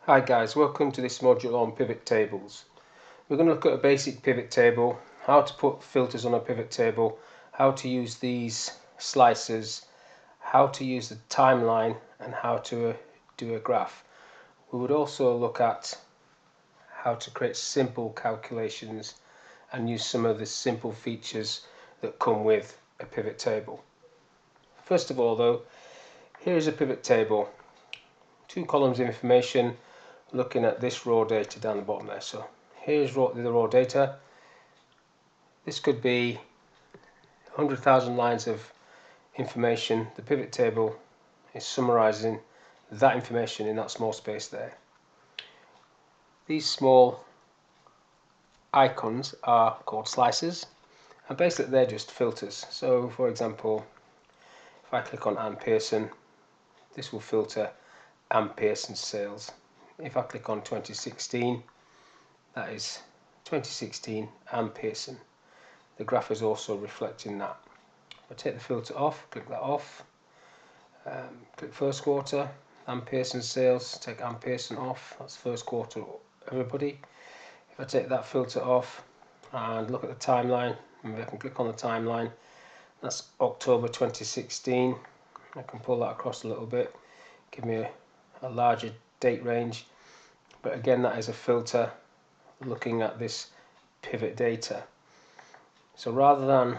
Hi guys, welcome to this module on pivot tables. We're going to look at a basic pivot table, how to put filters on a pivot table, how to use these slicers, how to use the timeline, and how to do a graph. We would also look at how to create simple calculations and use some of the simple features that come with a pivot table. First of all though, here is a pivot table. 2 columns of information looking at this raw data down the bottom there. So here's the raw data. This could be 100,000 lines of information. The pivot table is summarizing that information in that small space there. These small icons are called slices, and basically they're just filters. So for example, if I click on Ann Pearson, this will filter Ann Pearson's sales. If I click on 2016, that is 2016 Ann Pearson. The graph is also reflecting that. If I take the filter off, click that off, click first quarter, Ann Pearson's sales, take Ann Pearson off, that's first quarter everybody. If I take that filter off and look at the timeline, maybe I can click on the timeline, that's October 2016. I can pull that across a little bit, give me a larger date range, but again that is a filter looking at this pivot data. So rather than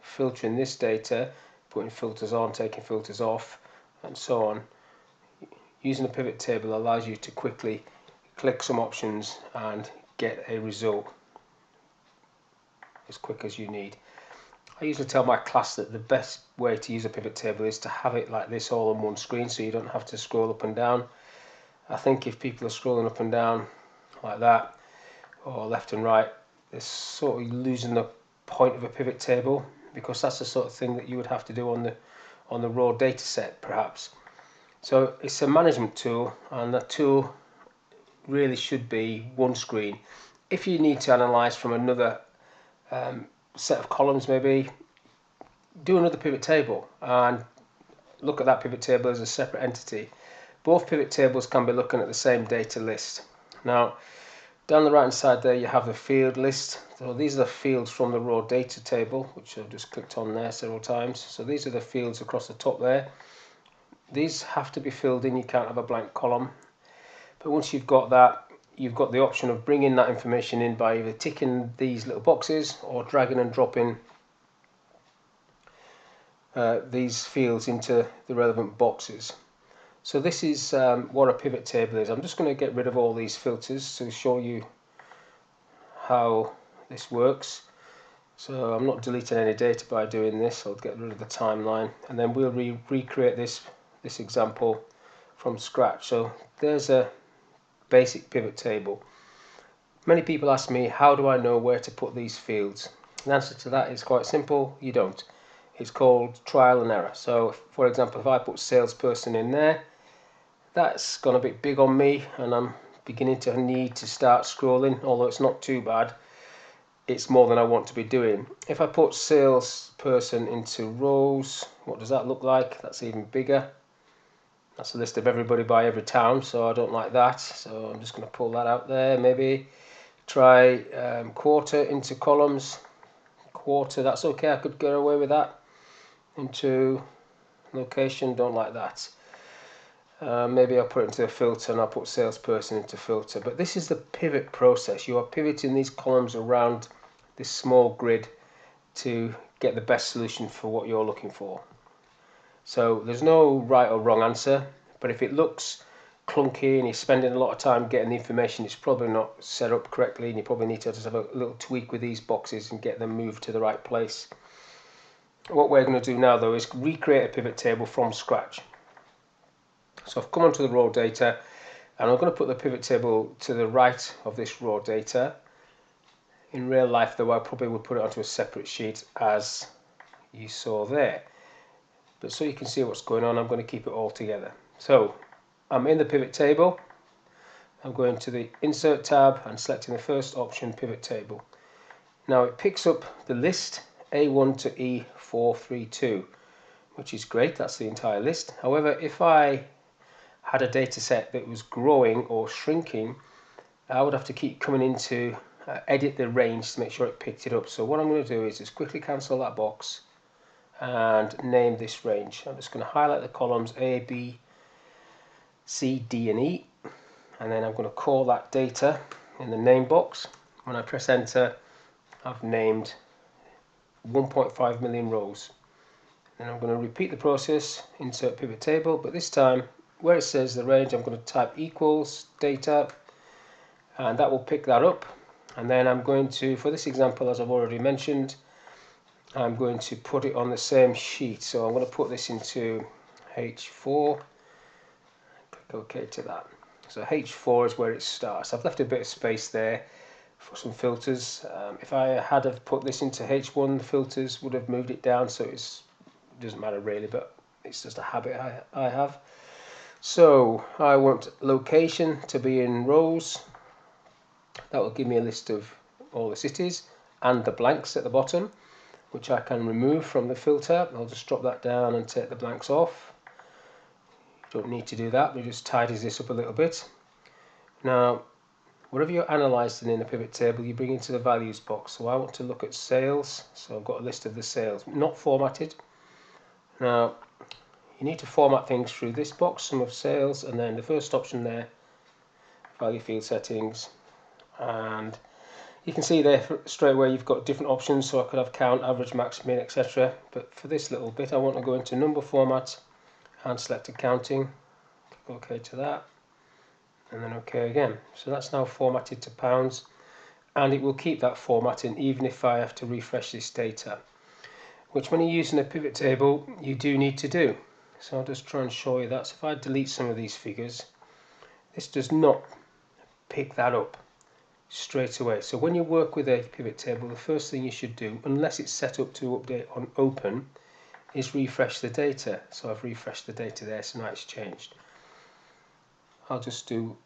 filtering this data, putting filters on, taking filters off and so on, using a pivot table allows you to quickly click some options and get a result as quick as you need. I usually tell my class that the best way to use a pivot table is to have it like this all on one screen, so you don't have to scroll up and down. I think if people are scrolling up and down like that, or left and right, they're sort of losing the point of a pivot table, because that's the sort of thing that you would have to do on the raw data set perhaps. So it's a management tool, and the tool really should be one screen. If you need to analyze from another set of columns, maybe do another pivot table and look at that pivot table as a separate entity. Both pivot tables can be looking at the same data list. Now down the right hand side there you have the field list. So these are the fields from the raw data table, which I've just clicked on there several times. So these are the fields across the top there. These have to be filled in, you can't have a blank column. But once you've got that, you've got the option of bringing that information in by either ticking these little boxes or dragging and dropping these fields into the relevant boxes. So this is what a pivot table is. I'm just going to get rid of all these filters to show you how this works. So I'm not deleting any data by doing this. I'll get rid of the timeline, and then we'll recreate this example from scratch. So there's a basic pivot table. Many people ask me, how do I know where to put these fields? The answer to that is quite simple: you don't. It's called trial and error. So for example, if I put salesperson in there, that's gone a bit big on me and I'm beginning to need to start scrolling, although it's not too bad. It's more than I want to be doing. If I put salesperson into rows, what does that look like? That's even bigger. That's a list of everybody by every town, so I don't like that. So I'm just going to pull that out there. Maybe try quarter into columns. Quarter, that's okay, I could get away with that. Into location, don't like that. Maybe I'll put it into a filter and I'll put salesperson into filter. But this is the pivot process. You are pivoting these columns around this small grid to get the best solution for what you're looking for. So there's no right or wrong answer, but if it looks clunky and you're spending a lot of time getting the information, it's probably not set up correctly, and you probably need to just have a little tweak with these boxes and get them moved to the right place. What we're going to do now though is recreate a pivot table from scratch. So I've come onto the raw data, and I'm going to put the pivot table to the right of this raw data. In real life though, I probably would put it onto a separate sheet as you saw there. But so you can see what's going on, I'm going to keep it all together. So I'm in the pivot table. I'm going to the insert tab and selecting the first option, pivot table. Now it picks up the list A1 to E432, which is great. That's the entire list. However, if I had a data set that was growing or shrinking, I would have to keep coming into edit the range to make sure it picked it up. So what I'm going to do is just quickly cancel that box and name this range. I'm just going to highlight the columns A, B, C, D and E, and then I'm going to call that data in the name box. When I press enter, I've named 1.5 million rows. Then I'm going to repeat the process, insert pivot table, but this time where it says the range, I'm going to type equals data, and that will pick that up. And then I'm going to, for this example, as I've already mentioned, I'm going to put it on the same sheet. So I'm going to put this into H4, click OK to that. So H4 is where it starts. I've left a bit of space there for some filters. If I had have put this into H1, the filters would have moved it down, so it doesn't matter really, but it's just a habit I have. So I want location to be in rows. That will give me a list of all the cities and the blanks at the bottom, which I can remove from the filter. I'll just drop that down and take the blanks off. You don't need to do that, but it just tidies this up a little bit. Now, whatever you're analysing in a pivot table, you bring into the values box. So I want to look at sales, so I've got a list of the sales, not formatted. Now, you need to format things through this box, sum of sales, and then the first option there, value field settings, and you can see there straight away you've got different options. So I could have count, average, max, min, etc. But for this little bit I want to go into number format and select accounting, click OK to that, and then OK again. So that's now formatted to pounds, and it will keep that formatting even if I have to refresh this data, which when you're using a pivot table you do need to do. So I'll just try and show you that. So if I delete some of these figures, this does not pick that up straight away. So when you work with a pivot table, the first thing you should do, unless it's set up to update on open, is refresh the data. So I've refreshed the data there, so now it's changed. I'll just do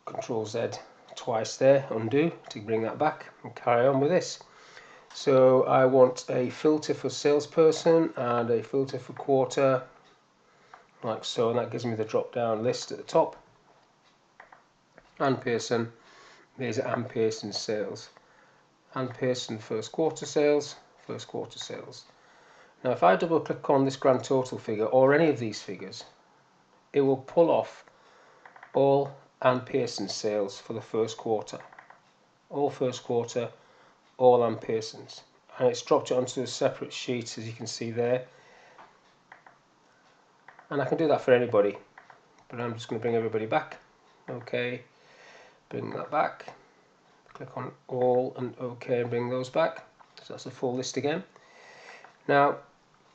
Control Z twice there, undo, to bring that back and carry on with this. So I want a filter for salesperson and a filter for quarter, like so, and that gives me the drop down list at the top. And Pearson, there's Ann Pearson sales. Ann Pearson first quarter sales, first quarter sales. Now if I double click on this grand total figure or any of these figures, it will pull off all Ann Pearson sales for the first quarter. All first quarter, all Ann Pearsons. And it's dropped it onto a separate sheet, as you can see there. And I can do that for anybody, but I'm just going to bring everybody back. Okay, bring that back. Click on all and OK and bring those back. So that's a full list again. Now,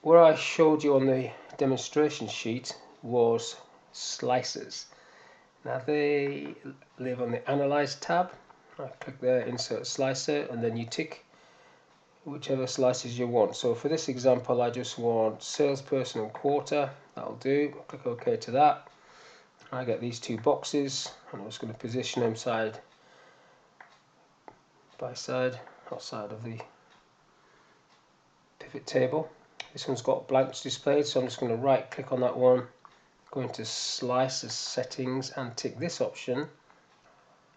where I showed you on the demonstration sheet was slices. Now they live on the Analyze tab. I click there, insert slicer, and then you tick whichever slices you want. So for this example, I just want salesperson and quarter. That'll do. Click OK to that. I get these two boxes, and I'm just going to position them side by side, outside of the pivot table. This one's got blanks displayed, so I'm just going to right click on that one, go into slice as settings and tick this option,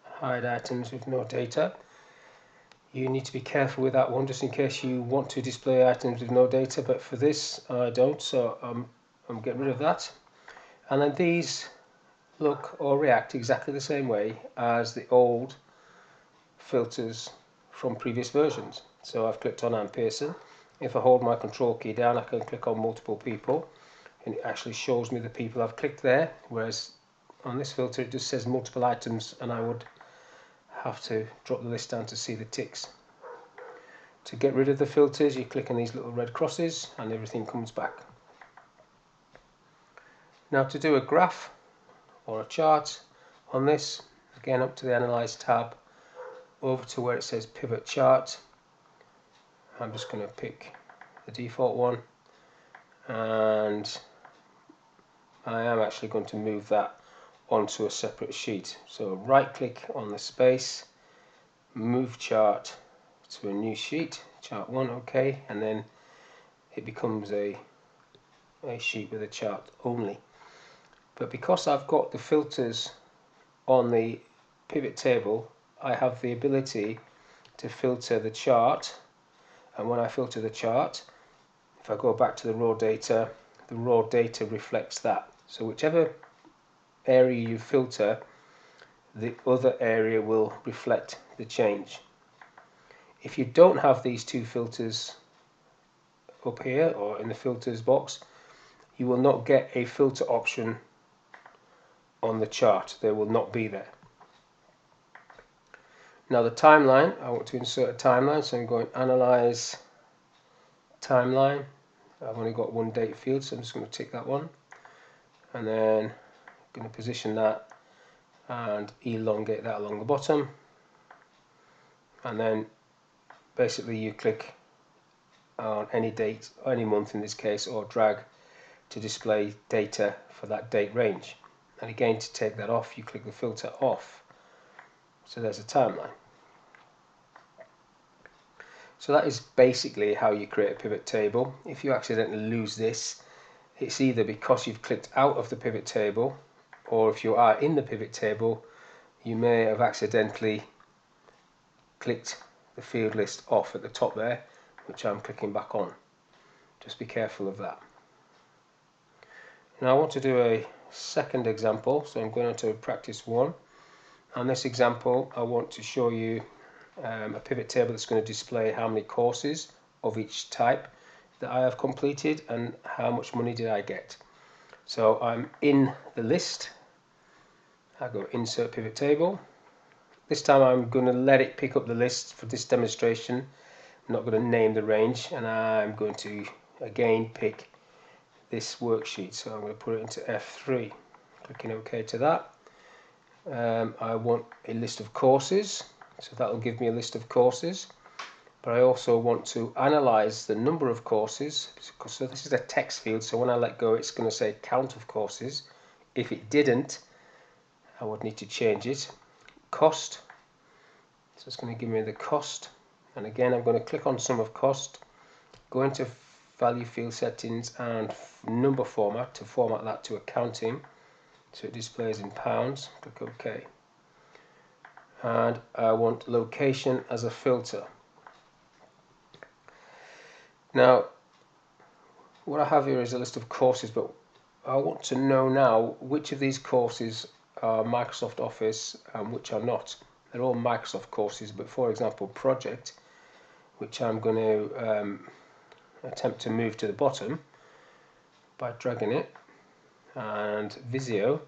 hide items with no data. You need to be careful with that one just in case you want to display items with no data, but for this I don't, so I'm getting rid of that. And then these look or react exactly the same way as the old filters from previous versions. So I've clicked on Ann Pearson. If I hold my control key down, I can click on multiple people, and it actually shows me the people I've clicked there, whereas on this filter it just says multiple items, and I would have to drop the list down to see the ticks. To get rid of the filters, you click on these little red crosses and everything comes back. Now to do a graph or a chart on this, again up to the Analyze tab, over to where it says Pivot Chart. I'm just going to pick the default one, and I am actually going to move that onto a separate sheet. So right click on the space, move chart to a new sheet, chart 1, OK, and then it becomes a sheet with a chart only. But because I've got the filters on the pivot table, I have the ability to filter the chart, and when I filter the chart, if I go back to the raw data reflects that. So whichever area you filter, the other area will reflect the change. If you don't have these two filters up here or in the filters box, you will not get a filter option on the chart. They will not be there. Now the timeline, I want to insert a timeline, so I'm going analyze timeline. I've only got one date field, so I'm just going to tick that one, and then I'm going to position that and elongate that along the bottom, and then basically you click on any date, any month in this case, or drag to display data for that date range. And again, to take that off, you click the filter off. So there's a timeline. So that is basically how you create a pivot table. If you accidentally lose this, it's either because you've clicked out of the pivot table, or if you are in the pivot table, you may have accidentally clicked the field list off at the top there, which I'm clicking back on. Just be careful of that. Now I want to do a second example, so I'm going to practice one. On this example, I want to show you a pivot table that's going to display how many courses of each type that I have completed and how much money did I get. So I'm in the list. I go insert pivot table. This time I'm going to let it pick up the list for this demonstration. I'm not going to name the range, and I'm going to again pick this worksheet. So I'm going to put it into F3. Clicking OK to that. I want a list of courses, so that will give me a list of courses. But I also want to analyze the number of courses. So this is a text field, so when I let go, it's going to say count of courses. If it didn't, I would need to change it. Cost, so it's going to give me the cost, and again I'm going to click on sum of cost, go into value field settings and number format to format that to accounting, so it displays in pounds. Click OK, and I want location as a filter. Now what I have here is a list of courses, but I want to know now which of these courses are Microsoft Office and which are not. They're all Microsoft courses, but for example Project, which I'm going to attempt to move to the bottom by dragging it, and Visio,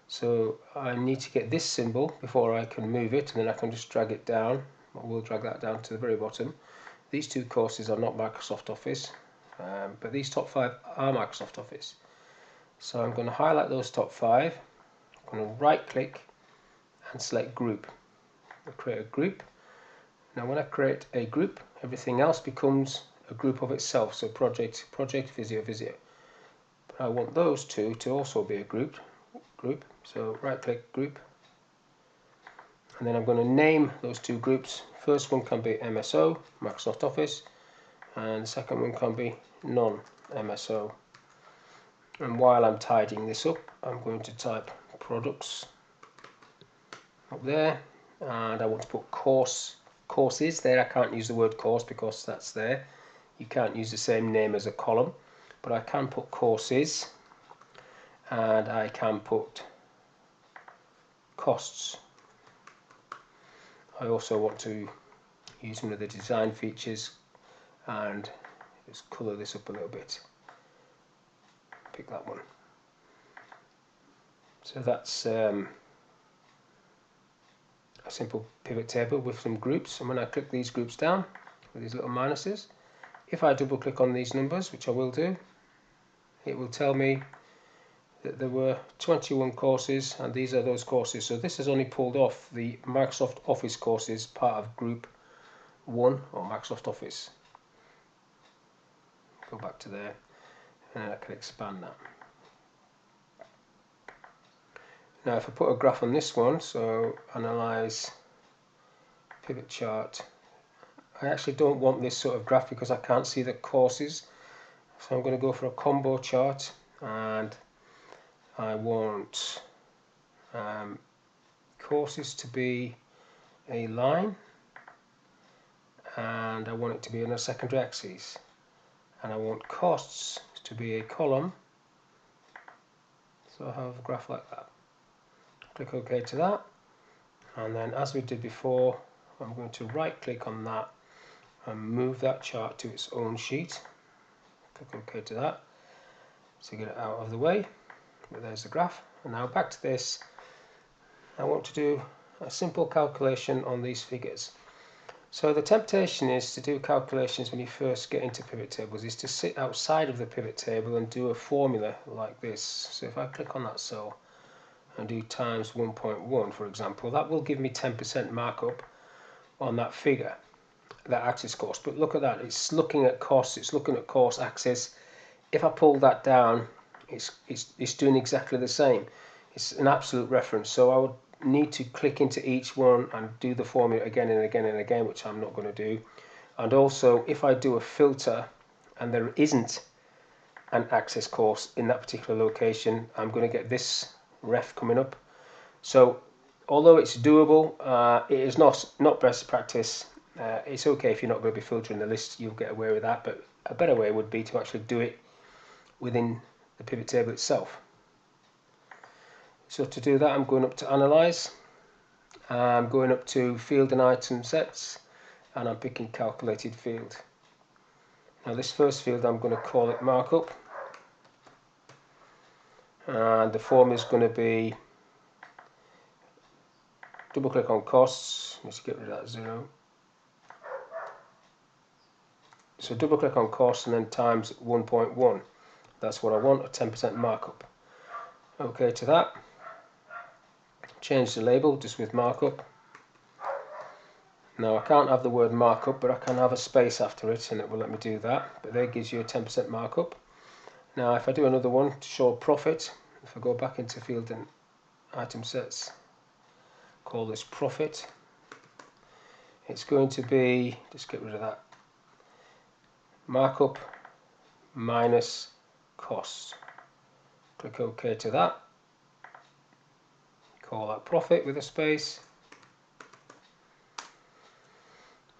so I need to get this symbol before I can move it, and then I can just drag it down. I will drag that down to the very bottom. These two courses are not Microsoft Office, but these top 5 are Microsoft Office. So I'm going to highlight those top 5, I'm going to right click and select group. I'll create a group. Now when I create a group, everything else becomes a group of itself, so project, Visio, Visio. But I want those two to also be a group. So right click group, and then I'm going to name those two groups. First one can be MSO, Microsoft Office, and the second one can be non-MSO. And while I'm tidying this up, I'm going to type products up there, and I want to put courses there. I can't use the word course because that's there. You can't use the same name as a column, but I can put courses, and I can put costs. I also want to use one of the design features and just colour this up a little bit. Pick that one. So that's a simple pivot table with some groups, and when I click these groups down with these little minuses, if I double click on these numbers, which I will do, it will tell me that there were 21 courses, and these are those courses. So this has only pulled off the Microsoft Office courses, part of group 1 or Microsoft Office. Go back to there, and I can expand that. Now if I put a graph on this one, so analyze pivot chart, I actually don't want this sort of graph because I can't see the courses, so I'm going to go for a combo chart, and I want courses to be a line, and I want it to be on a secondary axis, and I want costs to be a column, so I have a graph like that. Click OK to that, and then as we did before, I'm going to right click on that and move that chart to its own sheet. Click OK to that to get it out of the way. But there's the graph. And now back to this. I want to do a simple calculation on these figures. So the temptation is to do calculations when you first get into pivot tables is to sit outside of the pivot table and do a formula like this. So if I click on that cell and do times 1.1, for example, that will give me 10% markup on that figure, that axis cost. But look at that, it's looking at costs, it's looking at cost axis. If I pull that down, it's doing exactly the same. It's an absolute reference, so I would need to click into each one and do the formula again and again and again, which I'm not going to do. And also, if I do a filter and there isn't an axis course in that particular location, I'm going to get this ref coming up. So although it's doable, it is not best practice. It's okay if you're not going to be filtering the list, you'll get away with that, but a better way would be to actually do it within the pivot table itself. So to do that, I'm going up to analyze, I'm going up to field and item sets, and I'm picking calculated field. Now this first field, I'm going to call it markup, and the form is going to be double click on costs. Let's get rid of that 0. So double click on costs and then times 1.1. That's what I want, a 10% markup. OK to that. Change the label just with markup. Now I can't have the word markup, but I can have a space after it and it will let me do that. But there gives you a 10% markup. Now if I do another one to show profit, if I go back into field and item sets, call this profit, it's going to be, just get rid of that, markup minus cost. Click OK to that. Call that profit with a space.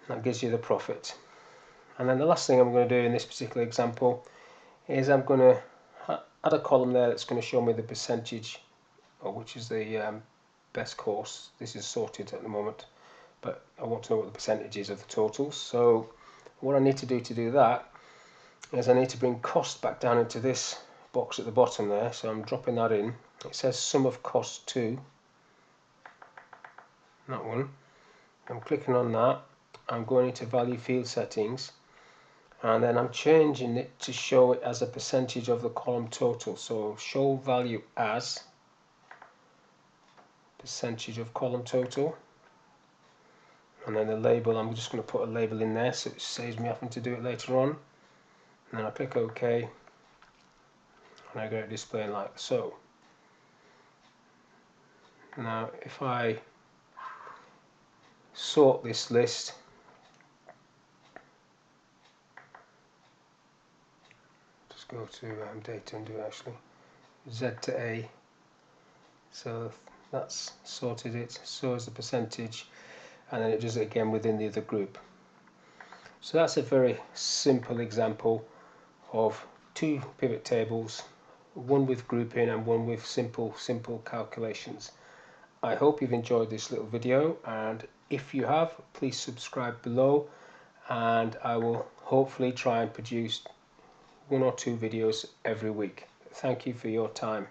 That gives you the profit. And then the last thing I'm going to do in this particular example is I'm going to add a column there that's going to show me the percentage, or which is the best course. This is sorted at the moment, but I want to know what the percentage is of the totals. So what I need to do that is I need to bring cost back down into this box at the bottom there. So I'm dropping that in. It says sum of cost 2. That one. I'm clicking on that. I'm going into value field settings, and then I'm changing it to show it as a percentage of the column total. So show value as percentage of column total, and then the label, I'm just going to put a label in there so it saves me having to do it later on. And then I click OK, and I get it displaying like so. Now if I sort this list, just go to data and do actually Z to A, so that's sorted it, so is the percentage, and then it does it again within the other group. So that's a very simple example of two pivot tables, one with grouping and one with simple calculations. I hope you've enjoyed this little video, and if you have, please subscribe below, and I will hopefully try and produce 1 or 2 videos every week. Thank you for your time.